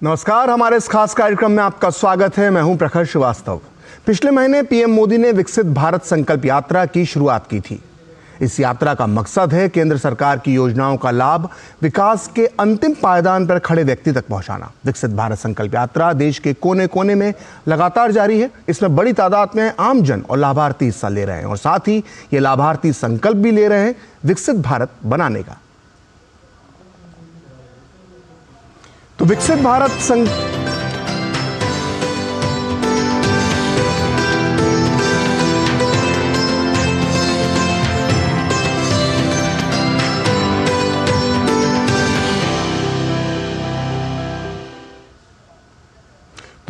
नमस्कार, हमारे इस खास कार्यक्रम में आपका स्वागत है। मैं हूं प्रखर श्रीवास्तव। पिछले महीने पीएम मोदी ने विकसित भारत संकल्प यात्रा की शुरुआत की थी। इस यात्रा का मकसद है केंद्र सरकार की योजनाओं का लाभ विकास के अंतिम पायदान पर खड़े व्यक्ति तक पहुंचाना। विकसित भारत संकल्प यात्रा देश के कोने कोने में लगातार जारी है। इसमें बड़ी तादाद में आमजन और लाभार्थी हिस्सा ले रहे हैं और साथ ही ये लाभार्थी संकल्प भी ले रहे हैं विकसित भारत बनाने का। तो विकसित भारत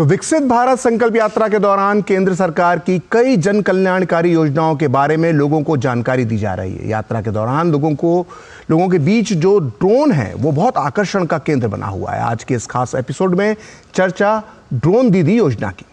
विकसित भारत संकल्प यात्रा के दौरान केंद्र सरकार की कई जन कल्याणकारी योजनाओं के बारे में लोगों को जानकारी दी जा रही है। यात्रा के दौरान लोगों के बीच जो ड्रोन है वो बहुत आकर्षण का केंद्र बना हुआ है। आज के इस खास एपिसोड में चर्चा ड्रोन दीदी योजना की।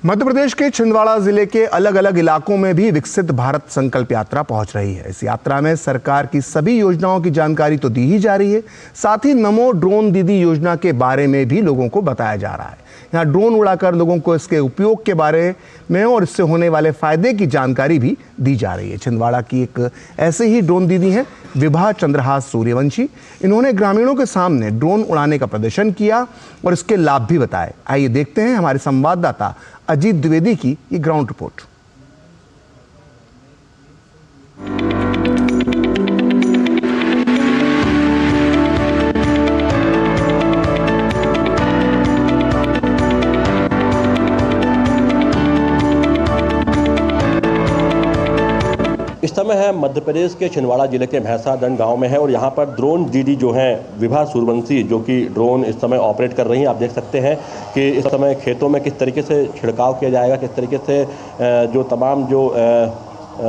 मध्य प्रदेश के छिंदवाड़ा जिले के अलग अलग इलाकों में भी विकसित भारत संकल्प यात्रा पहुंच रही है। इस यात्रा में सरकार की सभी योजनाओं की जानकारी तो दी ही जा रही है, साथ ही नमो ड्रोन दीदी योजना के बारे में भी लोगों को बताया जा रहा है। यहाँ ड्रोन उड़ाकर लोगों को इसके उपयोग के बारे में और इससे होने वाले फायदे की जानकारी भी दी जा रही है। छिंदवाड़ा की एक ऐसे ही ड्रोन दीदी हैं विभा चंद्रहास सूर्यवंशी। इन्होंने ग्रामीणों के सामने ड्रोन उड़ाने का प्रदर्शन किया और इसके लाभ भी बताए। आइए देखते हैं हमारे संवाददाता अजीत द्विवेदी की ये ग्राउंड रिपोर्ट। इस समय है मध्य प्रदेश के छिंदवाड़ा जिले के भैंसादंड गांव में है और यहाँ पर ड्रोन दीदी जो हैं विभा सूर्यवंशी जो कि ड्रोन इस समय ऑपरेट कर रही हैं। आप देख सकते हैं कि इस समय खेतों में किस तरीके से छिड़काव किया जाएगा, किस तरीके से जो तमाम जो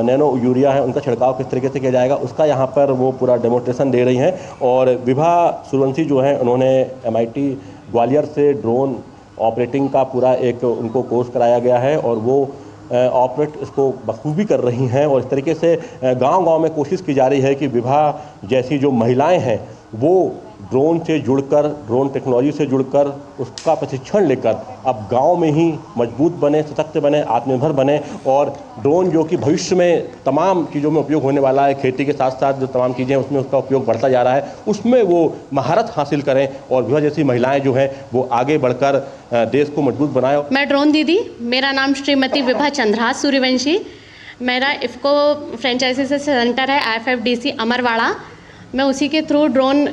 नैनो यूरिया है उनका छिड़काव किस तरीके से किया जाएगा, उसका यहाँ पर वो पूरा डेमोन्स्ट्रेशन दे रही हैं। और विभा सूर्यवंशी जो हैं उन्होंने MIT ग्वालियर से ड्रोन ऑपरेटिंग का पूरा एक उनको कोर्स कराया गया है और वो ऑपरेट इसको बखूबी कर रही हैं। और इस तरीके से गांव-गांव में कोशिश की जा रही है कि विभा जैसी जो महिलाएं हैं वो ड्रोन से जुड़कर, ड्रोन टेक्नोलॉजी से जुड़कर उसका प्रशिक्षण लेकर अब गांव में ही मजबूत बने, सशक्त बने, आत्मनिर्भर बने और ड्रोन जो कि भविष्य में तमाम चीज़ों में उपयोग होने वाला है, खेती के साथ साथ जो तमाम चीज़ें उसमें उसका उपयोग बढ़ता जा रहा है, उसमें वो महारत हासिल करें और विभा जैसी महिलाएं जो हैं वो आगे बढ़कर देश को मजबूत बनाएं। मैं ड्रोन दीदी, मेरा नाम श्रीमती विभा चंद्रहास सूर्यवंशी, मेरा इफ्को फ्रेंचाइजी से सेंटर है IFFDC अमरवाड़ा। मैं उसी के थ्रू ड्रोन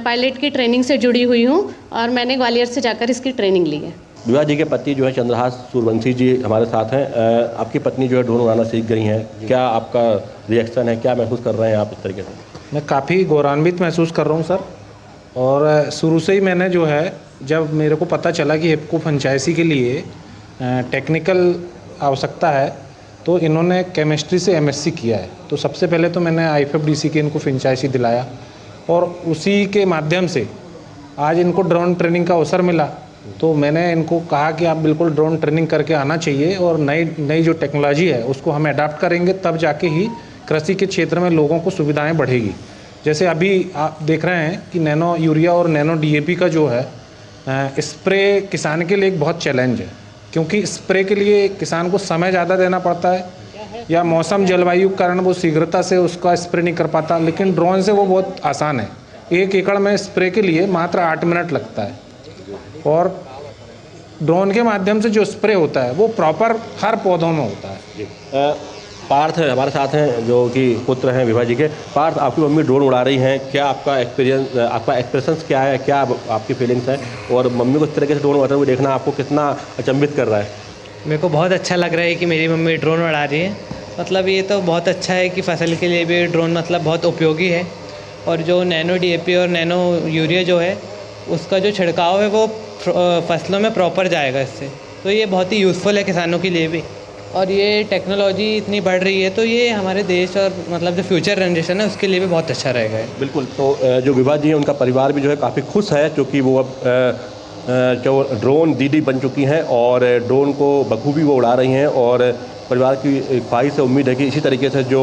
पायलट की ट्रेनिंग से जुड़ी हुई हूँ और मैंने ग्वालियर से जाकर इसकी ट्रेनिंग ली है। विभा जी के पति जो है चंद्रहास सूर्यवंशी जी हमारे साथ हैं। आपकी पत्नी जो है ड्रोन उड़ाना सीख गई हैं, क्या आपका रिएक्शन है, क्या महसूस कर रहे हैं आप इस तरीके से? मैं काफ़ी गौरवान्वित महसूस कर रहा हूँ सर। और शुरू से ही मैंने जो है, जब मेरे को पता चला कि इफ्को फ्रेंचाइजी के लिए टेक्निकल आवश्यकता है तो इन्होंने केमिस्ट्री से MSc किया है, तो सबसे पहले तो मैंने IFFDC के इनको फ्रेंचाइजी दिलाया और उसी के माध्यम से आज इनको ड्रोन ट्रेनिंग का अवसर मिला। तो मैंने इनको कहा कि आप बिल्कुल ड्रोन ट्रेनिंग करके आना चाहिए और नई जो टेक्नोलॉजी है उसको हम अडाप्ट करेंगे, तब जाके ही कृषि के क्षेत्र में लोगों को सुविधाएँ बढ़ेगी। जैसे अभी आप देख रहे हैं कि नैनो यूरिया और नैनो DAP का जो है स्प्रे किसान के लिए एक बहुत चैलेंज है, क्योंकि स्प्रे के लिए किसान को समय ज़्यादा देना पड़ता है या मौसम जलवायु के कारण वो शीघ्रता से उसका स्प्रे नहीं कर पाता। लेकिन ड्रोन से वो बहुत आसान है। 1 एकड़ में स्प्रे के लिए मात्र 8 मिनट लगता है और ड्रोन के माध्यम से जो स्प्रे होता है वो प्रॉपर हर पौधों में होता है। पार्थ हमारे साथ हैं जो कि पुत्र हैं विभा जी के। पार्थ, आपकी मम्मी ड्रोन उड़ा रही हैं, क्या आपका एक्सपीरियंस, आपका एक्सप्रेशंस क्या है, क्या आपकी फीलिंग्स हैं और मम्मी को इस तरीके से ड्रोन उड़ाते हुए देखना आपको कितना अचंभित कर रहा है? मेरे को बहुत अच्छा लग रहा है कि मेरी मम्मी ड्रोन उड़ा रही है। मतलब ये तो बहुत अच्छा है कि फसल के लिए भी ड्रोन मतलब बहुत उपयोगी है। और जो नैनो DAP और नैनो यूरिया जो है उसका जो छिड़काव है वो फसलों में प्रॉपर जाएगा इससे, तो ये बहुत ही यूज़फुल है किसानों के लिए भी। और ये टेक्नोलॉजी इतनी बढ़ रही है तो ये हमारे देश और मतलब जो फ्यूचर जनरेशन है उसके लिए भी बहुत अच्छा रहेगा। बिल्कुल। तो जो विभा जी हैं उनका परिवार भी जो है काफ़ी खुश है, क्योंकि वो अब जो ड्रोन दीदी बन चुकी हैं और ड्रोन को बखूबी वो उड़ा रही हैं। और परिवार की ख्वाहिश से उम्मीद है कि इसी तरीके से जो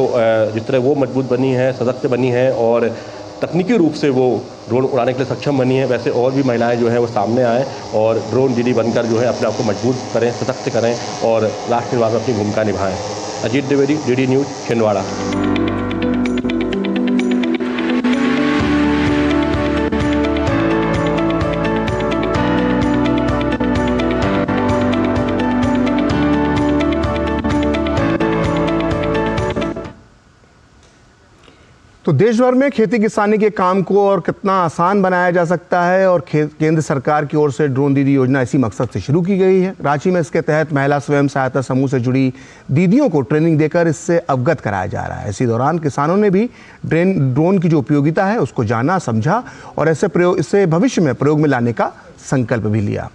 जिस तरह वो मजबूत बनी है, सशक्त बनी है और तकनीकी रूप से वो ड्रोन उड़ाने के लिए सक्षम बनी है, वैसे और भी महिलाएं जो हैं वो सामने आएँ और ड्रोन दीदी बनकर जो है अपने आप को मजबूत करें, सशक्त करें और राष्ट्र निर्माण में अपनी भूमिका निभाएं। Ajit Dwivedi, DD news, Chhindwara. तो देश भर में खेती किसानी के काम को और कितना आसान बनाया जा सकता है और केंद्र सरकार की ओर से ड्रोन दीदी योजना इसी मकसद से शुरू की गई है। रांची में इसके तहत महिला स्वयं सहायता समूह से जुड़ी दीदियों को ट्रेनिंग देकर इससे अवगत कराया जा रहा है। इसी दौरान किसानों ने भी ड्रोन की जो उपयोगिता है उसको जाना, समझा और इसे भविष्य में प्रयोग में लाने का संकल्प भी लिया।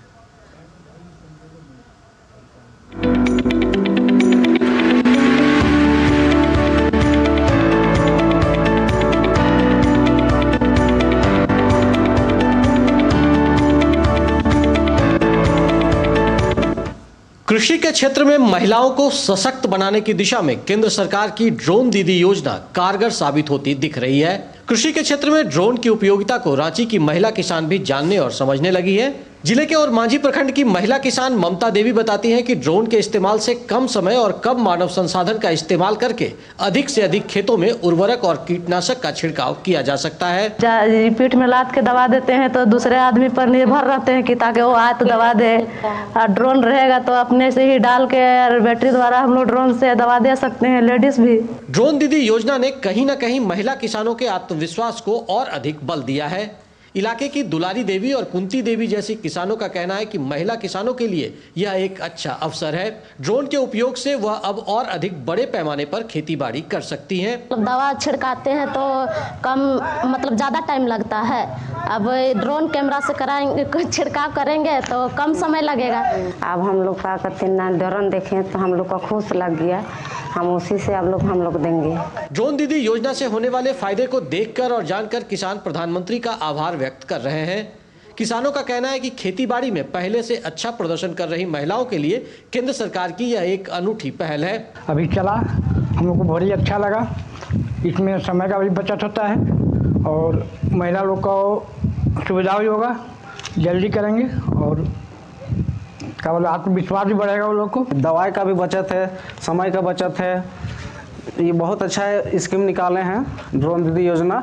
कृषि के क्षेत्र में महिलाओं को सशक्त बनाने की दिशा में केंद्र सरकार की ड्रोन दीदी योजना कारगर साबित होती दिख रही है। कृषि के क्षेत्र में ड्रोन की उपयोगिता को रांची की महिला किसान भी जानने और समझने लगी है। जिले के और मांझी प्रखंड की महिला किसान ममता देवी बताती हैं कि ड्रोन के इस्तेमाल से कम समय और कम मानव संसाधन का इस्तेमाल करके अधिक से अधिक खेतों में उर्वरक और कीटनाशक का छिड़काव किया जा सकता है। पीठ में लाद के दवा देते हैं तो दूसरे आदमी पर निर्भर रहते हैं कि ताकि वो आए तो दवा दे। और ड्रोन रहेगा तो अपने से ही डाल के बैटरी द्वारा हम लोग ड्रोन से दवा दे सकते हैं, लेडीज भी। ड्रोन दीदी योजना ने कहीं न कहीं महिला किसानों के आत्मविश्वास को और अधिक बल दिया है। इलाके की दुलारी देवी और कुंती देवी जैसी किसानों का कहना है कि महिला किसानों के लिए यह एक अच्छा अवसर है। ड्रोन के उपयोग से वह अब और अधिक बड़े पैमाने पर खेतीबाड़ी कर सकती हैं। दवा छिड़काते हैं तो कम ज़्यादा टाइम लगता है। अब ड्रोन कैमरा से कराएंगे, छिड़काव करेंगे तो कम समय लगेगा। अब हम लोग का ड्रोन देखें तो हम लोग का खुश लग गया, हम उसी से हम लोग देंगे। ड्रोन दीदी योजना से होने वाले फायदे को देखकर और जानकर किसान प्रधानमंत्री का आभार व्यक्त कर रहे हैं। किसानों का कहना है कि खेतीबाड़ी में पहले से अच्छा प्रदर्शन कर रही महिलाओं के लिए केंद्र सरकार की यह एक अनूठी पहल है। अभी चला, हम लोग को बहुत ही अच्छा लगा। इसमें समय का भी बचत होता है और महिला लोग को सुविधा भी होगा, जल्दी करेंगे और केवल आत्मविश्वास भी बढ़ेगा वो लोग को। दवाई का भी बचत है, समय का बचत है। ये बहुत अच्छा स्कीम निकाले हैं ड्रोन दीदी योजना।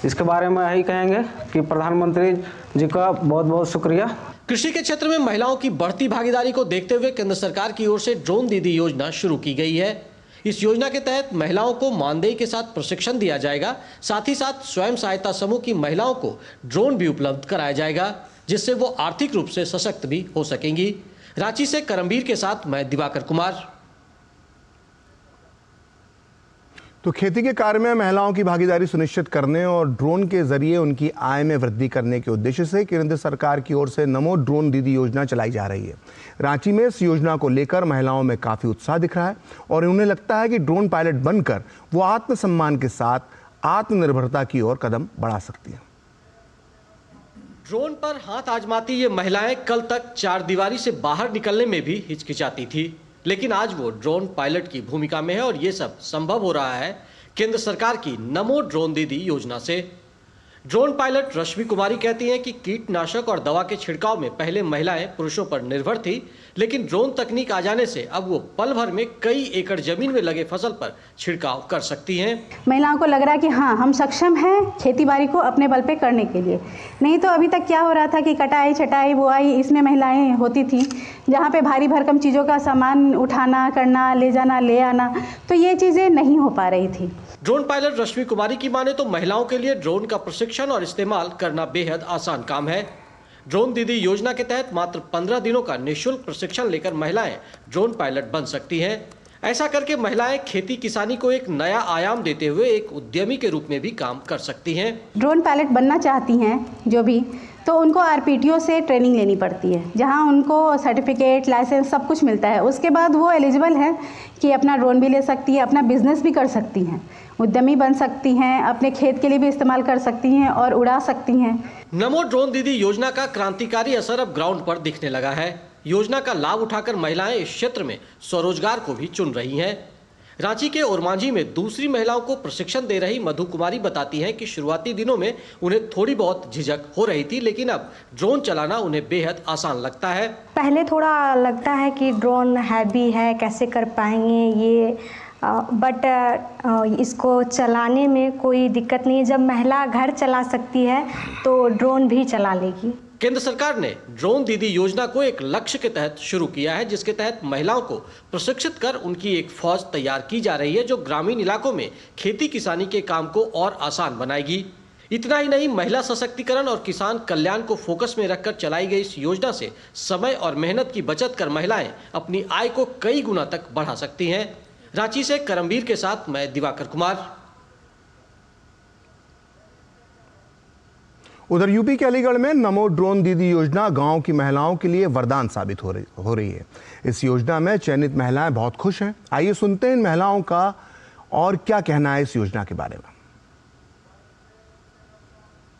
इसके बारे में यही कहेंगे कि प्रधानमंत्री जी का बहुत बहुत शुक्रिया। कृषि के क्षेत्र में महिलाओं की बढ़ती भागीदारी को देखते हुए केंद्र सरकार की ओर से ड्रोन दीदी योजना शुरू की गई है। इस योजना के तहत महिलाओं को मानदेय के साथ प्रशिक्षण दिया जाएगा। साथ ही साथ स्वयं सहायता समूह की महिलाओं को ड्रोन भी उपलब्ध कराया जाएगा, जिससे वो आर्थिक रूप से सशक्त भी हो सकेंगी। रांची से करमबीर के साथ मैं दिवाकर कुमार। तो खेती के कार्य में महिलाओं की भागीदारी सुनिश्चित करने और ड्रोन के जरिए उनकी आय में वृद्धि करने के उद्देश्य से केंद्र सरकार की ओर से नमो ड्रोन दीदी योजना चलाई जा रही है। रांची में इस योजना को लेकर महिलाओं में काफी उत्साह दिख रहा है और उन्हें लगता है कि ड्रोन पायलट बनकर वो आत्मसम्मान के साथ आत्मनिर्भरता की ओर कदम बढ़ा सकती है। ड्रोन पर हाथ आजमाती ये महिलाएं कल तक चारदीवारी से बाहर निकलने में भी हिचकिचाती थी, लेकिन आज वो ड्रोन पायलट की भूमिका में है और ये सब संभव हो रहा है केंद्र सरकार की नमो ड्रोन दीदी योजना से। ड्रोन पायलट रश्मि कुमारी कहती हैं कि कीटनाशक और दवा के छिड़काव में पहले महिलाएं पुरुषों पर निर्भर थी, लेकिन ड्रोन तकनीक आ जाने से अब वो पल भर में कई एकड़ जमीन में लगे फसल पर छिड़काव कर सकती हैं। महिलाओं को लग रहा है कि हाँ, हम सक्षम हैं खेतीबाड़ी को अपने बल पे करने के लिए। नहीं तो अभी तक क्या हो रहा था कि कटाई, छटाई, बुआई इसमें महिलाएं होती थी, जहाँ पे भारी भरकम चीज़ों का सामान उठाना, करना, ले जाना, ले आना, तो ये चीज़ें नहीं हो पा रही थी। ड्रोन पायलट रश्मि कुमारी की माने तो महिलाओं के लिए ड्रोन का प्रशिक्षण और इस्तेमाल करना बेहद आसान काम है। ड्रोन दीदी योजना के तहत मात्र 15 दिनों का निःशुल्क प्रशिक्षण लेकर महिलाएं ड्रोन पायलट बन सकती हैं। ऐसा करके महिलाएं खेती किसानी को एक नया आयाम देते हुए एक उद्यमी के रूप में भी काम कर सकती हैं। ड्रोन पायलट बनना चाहती हैं जो भी, तो उनको RPTO से ट्रेनिंग लेनी पड़ती है, जहां उनको सर्टिफिकेट, लाइसेंस सब कुछ मिलता है। उसके बाद वो एलिजिबल है कि अपना ड्रोन भी ले सकती है, अपना बिजनेस भी कर सकती हैं, उद्यमी बन सकती हैं, अपने खेत के लिए भी इस्तेमाल कर सकती हैं और उड़ा सकती हैं। नमो ड्रोन दीदी योजना का क्रांतिकारी असर अब ग्राउंड पर दिखने लगा है। योजना का लाभ उठाकर महिलाएं इस क्षेत्र में स्वरोजगार को भी चुन रही हैं। रांची के ओरमांझी में दूसरी महिलाओं को प्रशिक्षण दे रही मधु कुमारी बताती हैं कि शुरुआती दिनों में उन्हें थोड़ी बहुत झिझक हो रही थी, लेकिन अब ड्रोन चलाना उन्हें बेहद आसान लगता है। पहले थोड़ा लगता है कि ड्रोन हैवी है, कैसे कर पाएंगे ये, बट इसको चलाने में कोई दिक्कत नहीं है। जब महिला घर चला सकती है तो ड्रोन भी चला लेगी। केंद्र सरकार ने ड्रोन दीदी योजना को एक लक्ष्य के तहत शुरू किया है, जिसके तहत महिलाओं को प्रशिक्षित कर उनकी एक फौज तैयार की जा रही है, जो ग्रामीण इलाकों में खेती किसानी के काम को और आसान बनाएगी। इतना ही नहीं, महिला सशक्तिकरण और किसान कल्याण को फोकस में रखकर चलाई गई इस योजना से समय और मेहनत की बचत कर महिलाएं अपनी आय को कई गुना तक बढ़ा सकती हैं। रांची से करमवीर के साथ मैं दिवाकर कुमार। उधर यूपी के अलीगढ़ में नमो ड्रोन दीदी योजना गांव की महिलाओं के लिए वरदान साबित हो रही है। इस योजना में चयनित महिलाएं बहुत खुश हैं। आइए सुनते हैं इन महिलाओं का और क्या कहना है इस योजना के बारे में।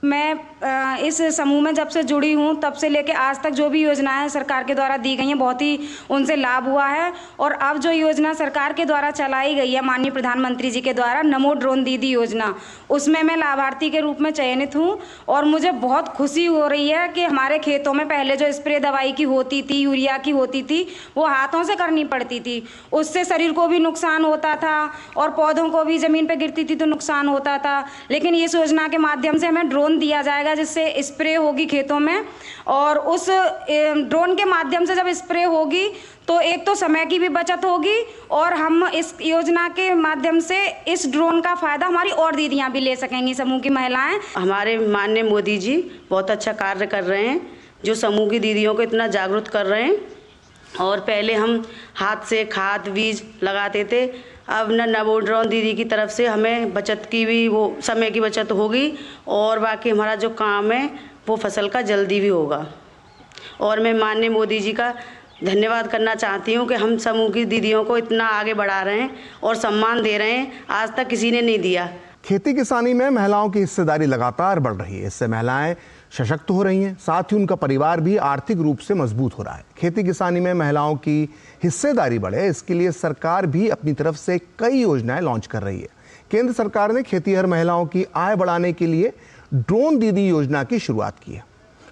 मैं इस समूह में जब से जुड़ी हूँ तब से लेकर आज तक जो भी योजनाएं सरकार के द्वारा दी गई हैं बहुत ही उनसे लाभ हुआ है। और अब जो योजना सरकार के द्वारा चलाई गई है माननीय प्रधानमंत्री जी के द्वारा नमो ड्रोन दीदी योजना, उसमें मैं लाभार्थी के रूप में चयनित हूँ और मुझे बहुत खुशी हो रही है कि हमारे खेतों में पहले जो स्प्रे दवाई की होती थी, यूरिया की होती थी, वो हाथों से करनी पड़ती थी। उससे शरीर को भी नुकसान होता था और पौधों को भी ज़मीन पर गिरती थी तो नुकसान होता था। लेकिन इस योजना के माध्यम से हमें ड्रोन दिया जाएगा जिससे स्प्रे होगी खेतों में, और उस ड्रोन के माध्यम से जब स्प्रे होगी तो एक तो समय की भी बचत होगी और हम इस योजना के माध्यम से इस ड्रोन का फ़ायदा हमारी और दीदियां भी ले सकेंगी, समूह की महिलाएं। हमारे माननीय मोदी जी बहुत अच्छा कार्य कर रहे हैं, जो समूह की दीदियों को इतना जागरूक कर रहे हैं। और पहले हम हाथ से खाद बीज लगाते थे, अब नमो ड्रोन दीदी की तरफ से हमें बचत की भी, वो समय की बचत होगी और बाकी हमारा जो काम है वो फसल का जल्दी भी होगा। और मैं माननीय मोदी जी का धन्यवाद करना चाहती हूँ कि हम समूह की दीदियों को इतना आगे बढ़ा रहे हैं और सम्मान दे रहे हैं, आज तक किसी ने नहीं दिया। खेती किसानी में महिलाओं की हिस्सेदारी लगातार बढ़ रही है। इससे महिलाएं सशक्त हो रही हैं, साथ ही उनका परिवार भी आर्थिक रूप से मजबूत हो रहा है। खेती किसानी में महिलाओं की हिस्सेदारी बढ़े, इसके लिए सरकार भी अपनी तरफ से कई योजनाएं लॉन्च कर रही है। केंद्र सरकार ने खेतीहर महिलाओं की आय बढ़ाने के लिए ड्रोन दीदी योजना की शुरुआत की है।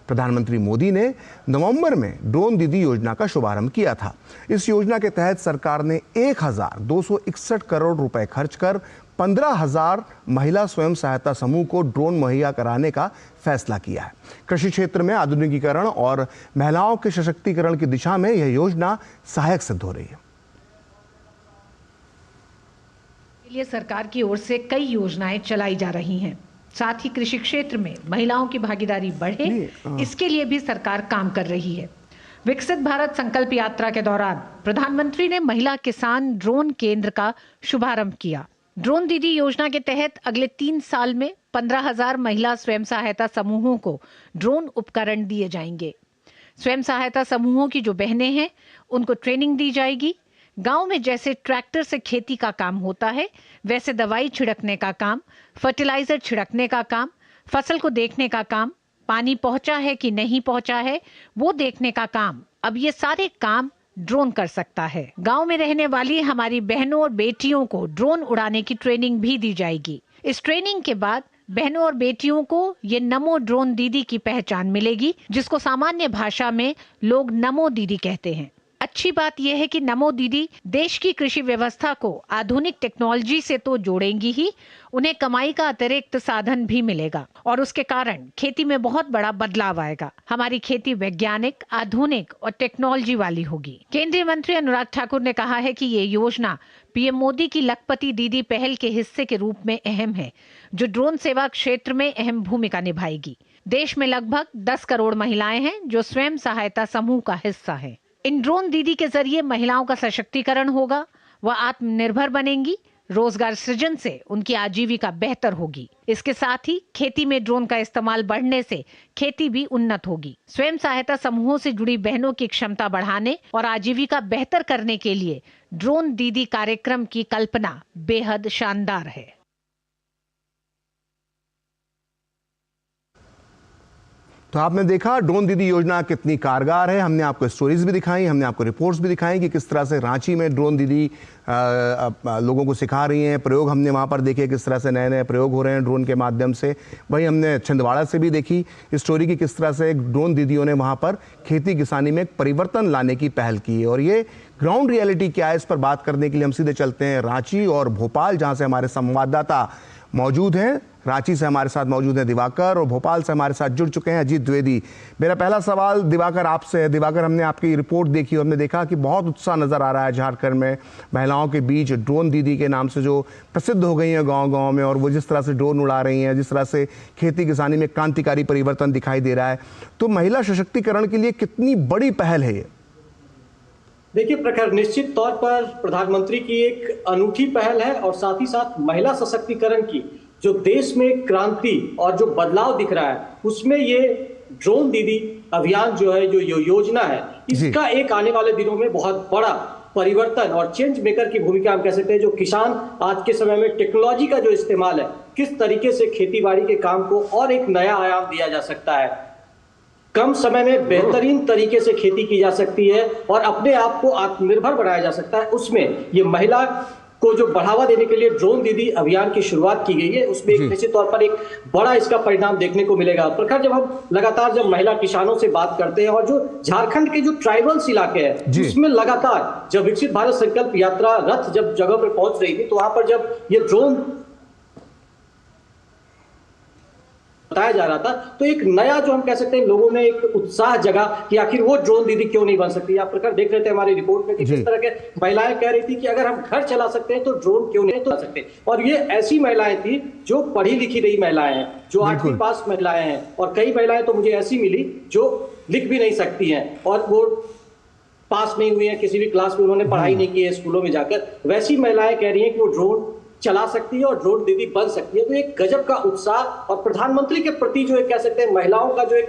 प्रधानमंत्री मोदी ने नवंबर में ड्रोन दीदी योजना का शुभारंभ किया था। इस योजना के तहत सरकार ने 1261 करोड़ रुपए खर्च कर 15,000 महिला स्वयं सहायता समूह को ड्रोन मुहैया कराने का फैसला किया है। कृषि क्षेत्र में आधुनिकीकरण और महिलाओं के सशक्तिकरण की दिशा में यह योजना सहायक सिद्ध हो रही है। लिए सरकार की ओर से कई योजनाएं चलाई जा रही हैं। साथ ही कृषि क्षेत्र में महिलाओं की भागीदारी बढ़े, इसके लिए भी सरकार काम कर रही है। विकसित भारत संकल्प यात्रा के दौरान प्रधानमंत्री ने महिला किसान ड्रोन केंद्र का शुभारंभ किया। ड्रोन दीदी योजना के तहत अगले 3 साल में 15,000 महिला स्वयं सहायता समूहों को ड्रोन उपकरण दिए जाएंगे। स्वयं सहायता समूहों की जो बहनें हैं उनको ट्रेनिंग दी जाएगी। गांव में जैसे ट्रैक्टर से खेती का काम होता है, वैसे दवाई छिड़कने का काम, फर्टिलाइजर छिड़कने का काम, फसल को देखने का काम, पानी पहुंचा है कि नहीं पहुंचा है वो देखने का काम, अब ये सारे काम ड्रोन कर सकता है। गांव में रहने वाली हमारी बहनों और बेटियों को ड्रोन उड़ाने की ट्रेनिंग भी दी जाएगी। इस ट्रेनिंग के बाद बहनों और बेटियों को ये नमो ड्रोन दीदी की पहचान मिलेगी, जिसको सामान्य भाषा में लोग नमो दीदी कहते हैं। अच्छी बात यह है कि नमो दीदी देश की कृषि व्यवस्था को आधुनिक टेक्नोलॉजी से तो जोड़ेंगी ही, उन्हें कमाई का अतिरिक्त साधन भी मिलेगा और उसके कारण खेती में बहुत बड़ा बदलाव आएगा। हमारी खेती वैज्ञानिक, आधुनिक और टेक्नोलॉजी वाली होगी। केंद्रीय मंत्री अनुराग ठाकुर ने कहा है कि ये योजना पीएम मोदी की लखपति दीदी पहल के हिस्से के रूप में अहम है, जो ड्रोन सेवा क्षेत्र में अहम भूमिका निभाएगी। देश में लगभग 10 करोड़ महिलाएं हैं जो स्वयं सहायता समूह का हिस्सा है। इन ड्रोन दीदी के जरिए महिलाओं का सशक्तिकरण होगा, वह आत्मनिर्भर बनेंगी, रोजगार सृजन से उनकी आजीविका बेहतर होगी। इसके साथ ही खेती में ड्रोन का इस्तेमाल बढ़ने से खेती भी उन्नत होगी। स्वयं सहायता समूहों से जुड़ी बहनों की क्षमता बढ़ाने और आजीविका बेहतर करने के लिए ड्रोन दीदी कार्यक्रम की कल्पना बेहद शानदार है। तो आपने देखा ड्रोन दीदी योजना कितनी कारगर है। हमने आपको स्टोरीज भी दिखाई, हमने आपको रिपोर्ट्स भी दिखाई कि किस तरह से रांची में ड्रोन दीदी लोगों को सिखा रही हैं। प्रयोग हमने वहाँ पर देखे किस तरह से नए नए प्रयोग हो रहे हैं ड्रोन के माध्यम से। वहीं हमने छिंदवाड़ा से भी देखी स्टोरी की किस तरह से ड्रोन दीदियों ने वहाँ पर खेती किसानी में एक परिवर्तन लाने की पहल की है। और ये ग्राउंड रियलिटी क्या है, इस पर बात करने के लिए हम सीधे चलते हैं रांची और भोपाल, जहाँ से हमारे संवाददाता मौजूद हैं। रांची से हमारे साथ मौजूद हैं दिवाकर और भोपाल से हमारे साथ जुड़ चुके हैं अजीत द्विवेदी। मेरा पहला सवाल दिवाकर आपसे है। दिवाकर, हमने आपकी रिपोर्ट देखी और हमने देखा कि बहुत उत्साह नज़र आ रहा है झारखंड में महिलाओं के बीच ड्रोन दीदी के नाम से जो प्रसिद्ध हो गई हैं गांव-गांव में, और वो जिस तरह से ड्रोन उड़ा रही हैं, जिस तरह से खेती किसानी में क्रांतिकारी परिवर्तन दिखाई दे रहा है। तो महिला सशक्तिकरण के लिए कितनी बड़ी पहल है ये? देखिए प्रखर, निश्चित तौर पर प्रधानमंत्री की एक अनूठी पहल है और साथ ही साथ महिला सशक्तिकरण की जो देश में क्रांति और जो बदलाव दिख रहा है उसमें ये ड्रोन दीदी अभियान जो है, जो योजना है, इसका एक आने वाले दिनों में बहुत बड़ा परिवर्तन और चेंज मेकर की भूमिका हम कह सकते हैं। जो किसान आज के समय में टेक्नोलॉजी का जो इस्तेमाल है, किस तरीके से खेती बाड़ी के काम को और एक नया आयाम दिया जा सकता है, कम समय में बेहतरीन तरीके से खेती की जा सकती है और अपने आप को आत्मनिर्भर बनाया जा सकता है, उसमें ये महिला को जो बढ़ावा देने के लिए ड्रोन दीदी अभियान की शुरुआत की गई है, उसमें एक निश्चित तौर पर एक बड़ा इसका परिणाम देखने को मिलेगा। प्रखर, जब हम लगातार जब महिला किसानों से बात करते हैं और जो झारखंड के जो ट्राइबल्स इलाके हैं उसमें लगातार जब विकसित भारत संकल्प यात्रा रथ जब जगह पर पहुंच रही थी तो वहां पर जब ये ड्रोन बताया जा रहा था तो एक नया जो हम कह सकते हैं लोगों में एक उत्साह जगा कि आखिर वो ड्रोन दीदी क्यों नहीं बन सकती। आप प्रकार देख रहे थे हमारी रिपोर्ट में कि किस तरह के महिलाएं कह रही थी कि अगर हम घर चला सकते हैं तो ड्रोन क्यों नहीं चला सकते। और ये ऐसी महिलाएं थी जो पढ़ी लिखी रही महिलाएं हैं, जो 8वीं पास महिलाएं हैं, और कई महिलाएं तो मुझे ऐसी मिली जो लिख भी नहीं सकती हैं और वो पास नहीं हुई है किसी भी क्लास में, उन्होंने पढ़ाई नहीं की है स्कूलों में जाकर। वैसी महिलाएं कह रही हैं कि वो ड्रोन चला सकती है और ड्रोन दीदी बन सकती है। तो एक गजब का उत्साह और प्रधानमंत्री के प्रति जो एक कह सकते हैं महिलाओं का जो एक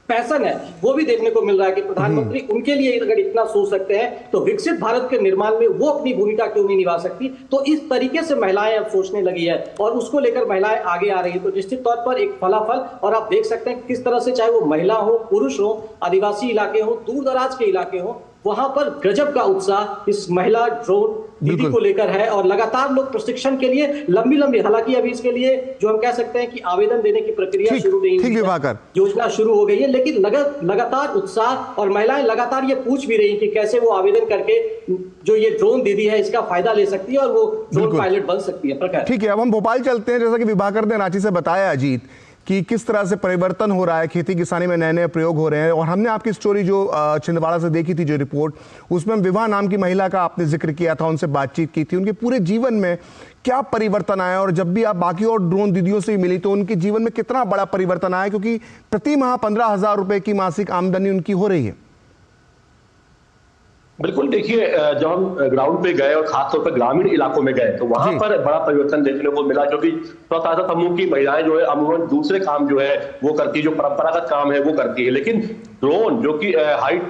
पैशन है वो भी देखने को मिल रहा है कि प्रधानमंत्री उनके लिए अगर इतना सोच सकते हैं तो विकसित भारत के निर्माण में वो अपनी भूमिका क्यों नहीं निभा सकती। तो इस तरीके से महिलाएं अब सोचने लगी है और उसको लेकर महिलाएं आगे आ रही है। तो निश्चित तौर पर एक फलाफल, और आप देख सकते हैं किस तरह से चाहे वो महिला हो, पुरुष हो, आदिवासी इलाके हो, दूर दराज के इलाके हो, वहां पर गजब का उत्साह इस महिला ड्रोन दीदी को लेकर है। और लगातार लोग प्रशिक्षण के लिए लंबी हालांकि अभी इसके लिए जो हम कह सकते हैं कि आवेदन देने की प्रक्रिया शुरू नहीं हुई है, योजना शुरू हो गई है, लेकिन लगातार उत्साह और महिलाएं लगातार ये पूछ भी रही कि कैसे वो आवेदन करके जो ये ड्रोन दीदी है इसका फायदा ले सकती है और वो ड्रोन पायलट बन सकती है। प्रकार, ठीक है, अब हम भोपाल चलते हैं। जैसा कि विभाकर ने रांची से बताया अजीत कि किस तरह से परिवर्तन हो रहा है, खेती किसानी में नए नए प्रयोग हो रहे हैं। और हमने आपकी स्टोरी जो छिंदवाड़ा से देखी थी जो रिपोर्ट, उसमें विवाह नाम की महिला का आपने जिक्र किया था, उनसे बातचीत की थी, उनके पूरे जीवन में क्या परिवर्तन आया। और जब भी आप बाकी और ड्रोन दीदियों से मिली तो उनके जीवन में कितना बड़ा परिवर्तन आया, क्योंकि प्रति माह 15,000 रुपए की मासिक आमदनी उनकी हो रही है। बिल्कुल, देखिए जब हम ग्राउंड पे गए और खासतौर पर ग्रामीण इलाकों में गए तो वहां पर बड़ा परिवर्तन देखने को मिला, क्योंकि स्वतंत्रता समूह की महिलाएं जो है अमूमन दूसरे काम जो है वो करती है, जो परंपरागत काम है वो करती है, लेकिन ड्रोन जो कि हाई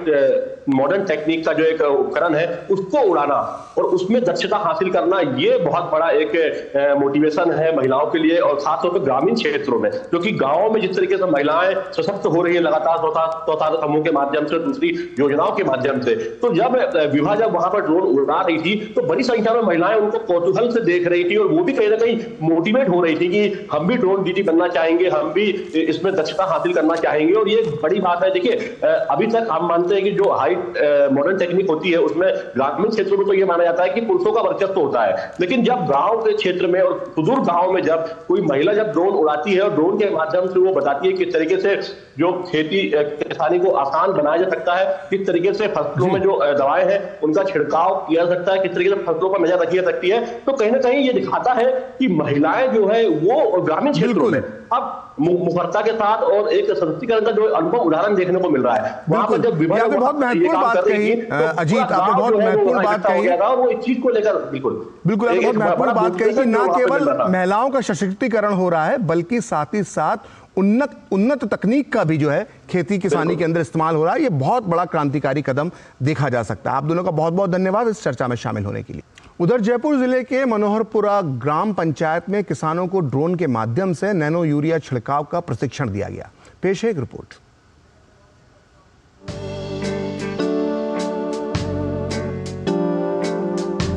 मॉडर्न टेक्निक का जो एक उपकरण है उसको उड़ाना और उसमें दक्षता हासिल करना, ये बहुत बड़ा एक मोटिवेशन है महिलाओं के लिए। और खासतौर पर ग्रामीण क्षेत्रों में, क्योंकि गाँव में जिस तरीके से महिलाएं सशक्त हो रही है लगातार स्वतंत्रता समूह के माध्यम से, दूसरी योजनाओं के माध्यम से, तो जब विवाह जब वहां पर ड्रोन उड़ा रही थी तो बड़ी संख्या में महिलाएं उनको कौतूहल से देख रही थी और वो भी कहीं ना कहीं मोटिवेट हो रही थी कि हम भी ड्रोन दीदी बनना चाहेंगे, हम भी इसमें दक्षता हासिल करना चाहेंगे। और ये बड़ी बात है। देखिए अभी तक हम मानते हैं कि जो हाई मॉडर्न टेक्निक होती है उसमें ग्रामीण क्षेत्रों में तो ये माना जाता है कि पुरुषों का वर्चस्व होता है, लेकिन जब गांव के क्षेत्र में और सुदूर गांव में जब कोई महिला जब ड्रोन उड़ाती है और ड्रोन के माध्यम से वो बताती है किस तरीके से जो खेती किसानी को आसान बनाया जा सकता है, किस तरीके से फसलों में जो दवाएं हैं उनका छिड़काव किया जा सकता है, किस तरीके से फसलों पर नजर रखी जा सकती है। तो कहीं ना कहीं ये दिखाता है कि महिलाएं जो है वो ग्रामीण क्षेत्रों में अब मुखरता के साथ और एक सशक्तिकरण का जो अनुभव उदाहरण देखने को मिल रहा है। वहां पर जब विभाग बहुत महत्वपूर्ण बात कही अजीत, आपने बहुत महत्वपूर्ण बात कही और वो इस चीज को लेकर बिल्कुल आपने बहुत महत्वपूर्ण बात कही कि न केवल महिलाओं का सशक्तिकरण हो रहा है बल्कि साथ ही साथ उन्नत तकनीक का भी जो है खेती किसानी के अंदर इस्तेमाल हो रहा है। ये बहुत बड़ा क्रांतिकारी कदम देखा जा सकता है। आप दोनों का बहुत बहुत धन्यवाद इस चर्चा में शामिल होने के लिए। उधर जयपुर जिले के मनोहरपुरा ग्राम पंचायत में किसानों को ड्रोन के माध्यम से नैनो यूरिया छिड़काव का प्रशिक्षण दिया गया। पेश है एक रिपोर्ट।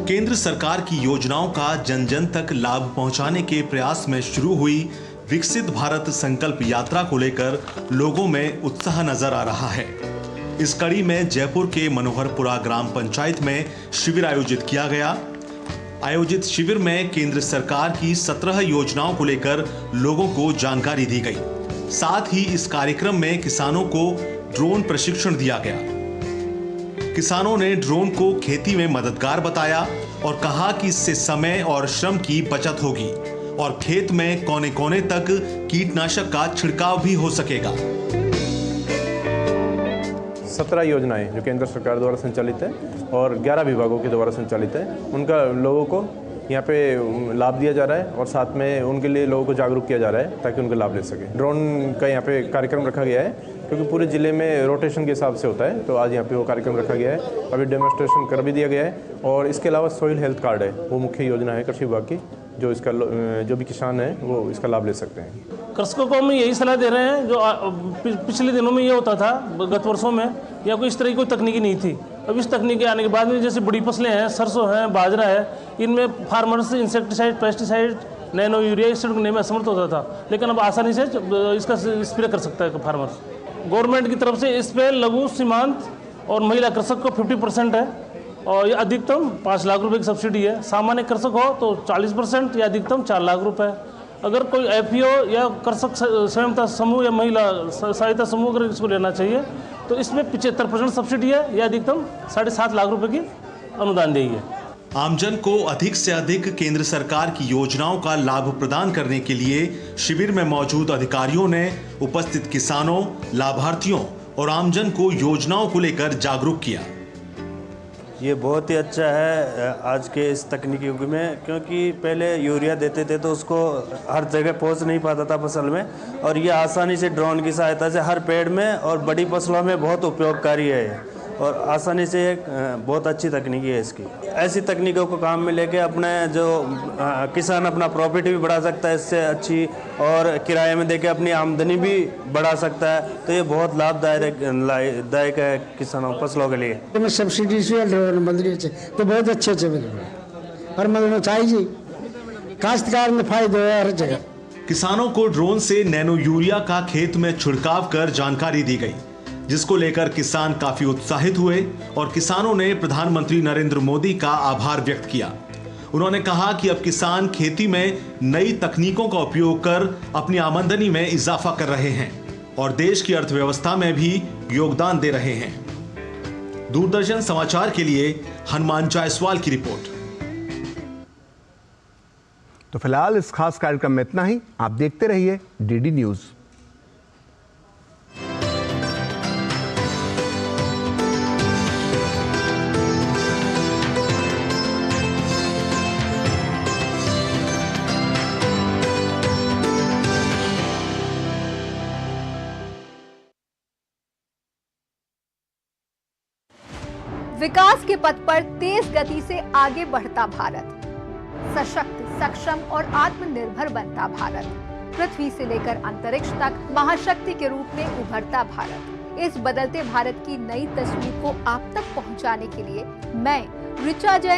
केंद्र सरकार की योजनाओं का जन जन तक लाभ पहुंचाने के प्रयास में शुरू हुई विकसित भारत संकल्प यात्रा को लेकर लोगों में उत्साह नजर आ रहा है। इस कड़ी में जयपुर के मनोहरपुरा ग्राम पंचायत में शिविर आयोजित किया गया। आयोजित शिविर में केंद्र सरकार की 17 योजनाओं को लेकर लोगों को जानकारी दी गई। साथ ही इस कार्यक्रम में किसानों को ड्रोन प्रशिक्षण दिया गया। किसानों ने ड्रोन को खेती में मददगार बताया और कहा कि इससे समय और श्रम की बचत होगी और खेत में कोने कोने तक कीटनाशक का छिड़काव भी हो सकेगा। 17 योजनाएं जो केंद्र सरकार द्वारा संचालित है और 11 विभागों के द्वारा संचालित है, उनका लोगों को यहाँ पे लाभ दिया जा रहा है और साथ में उनके लिए लोगों को जागरूक किया जा रहा है ताकि उनका लाभ ले सके। ड्रोन का यहाँ पे कार्यक्रम रखा गया है क्योंकि पूरे जिले में रोटेशन के हिसाब से होता है, तो आज यहाँ पे वो कार्यक्रम रखा गया है। अभी डेमोन्स्ट्रेशन कर भी दिया गया है और इसके अलावा सॉइल हेल्थ कार्ड है, वो मुख्य योजना है कृषि विभाग की, जो इसका जो भी किसान है वो इसका लाभ ले सकते हैं। कृषकों को हम यही सलाह दे रहे हैं, जो पिछले दिनों में ये होता था, गत वर्षों में या कोई इस तरह की कोई तकनीकी नहीं थी। अब इस तकनीक आने के बाद में जैसे बड़ी फसलें हैं, सरसों है, बाजरा है, इनमें farmers insecticide, pesticide, nano urea इस छिड़कने में असमर्थ होता था, लेकिन अब आसानी से इसका स्प्रे कर सकता है फार्मर्स। गवर्नमेंट की तरफ से इस पर लघु सीमांत और महिला कृषक को 50% है और ये अधिकतम 5 लाख रुपए की सब्सिडी है। सामान्य कृषक हो तो 40% या अधिकतम 4 लाख रुपए। अगर कोई एफपीओ या कृषक स्वयंता समूह या महिला सहायता समूह अगर इसको लेना चाहिए तो इसमें 75% सब्सिडी है या अधिकतम 7.5 लाख रुपए की अनुदान देगी। आमजन को अधिक से अधिक केंद्र सरकार की योजनाओं का लाभ प्रदान करने के लिए शिविर में मौजूद अधिकारियों ने उपस्थित किसानों, लाभार्थियों और आमजन को योजनाओं को लेकर जागरूक किया। ये बहुत ही अच्छा है आज के इस तकनीकी युग में, क्योंकि पहले यूरिया देते थे तो उसको हर जगह पहुंच नहीं पाता था फसल में, और ये आसानी से ड्रोन की सहायता से हर पेड़ में और बड़ी फसलों में बहुत उपयोगकारी है और आसानी से एक बहुत अच्छी तकनीकी है इसकी। ऐसी तकनीकों को काम में लेके अपने जो किसान अपना प्रॉफिट भी बढ़ा सकता है इससे अच्छी, और किराए में देके अपनी आमदनी भी बढ़ा सकता है। तो ये बहुत लाभदायक है किसानों फसलों के लिए। सब्सिडी से तो बहुत अच्छे और मतलब चाहिए काश्तकार में फायदा है हर जगह। किसानों को ड्रोन से नैनो यूरिया का खेत में छिड़काव कर जानकारी दी गई, जिसको लेकर किसान काफी उत्साहित हुए और किसानों ने प्रधानमंत्री नरेंद्र मोदी का आभार व्यक्त किया। उन्होंने कहा कि अब किसान खेती में नई तकनीकों का उपयोग कर अपनी आमदनी में इजाफा कर रहे हैं और देश की अर्थव्यवस्था में भी योगदान दे रहे हैं। दूरदर्शन समाचार के लिए हनुमान जायसवाल की रिपोर्ट। तो फिलहाल इस खास कार्यक्रम में इतना ही। आप देखते रहिए डीडी न्यूज। विकास के पथ पर तेज गति से आगे बढ़ता भारत, सशक्त, सक्षम और आत्मनिर्भर बनता भारत, पृथ्वी से लेकर अंतरिक्ष तक महाशक्ति के रूप में उभरता भारत। इस बदलते भारत की नई तस्वीर को आप तक पहुंचाने के लिए मैं ऋचा जैन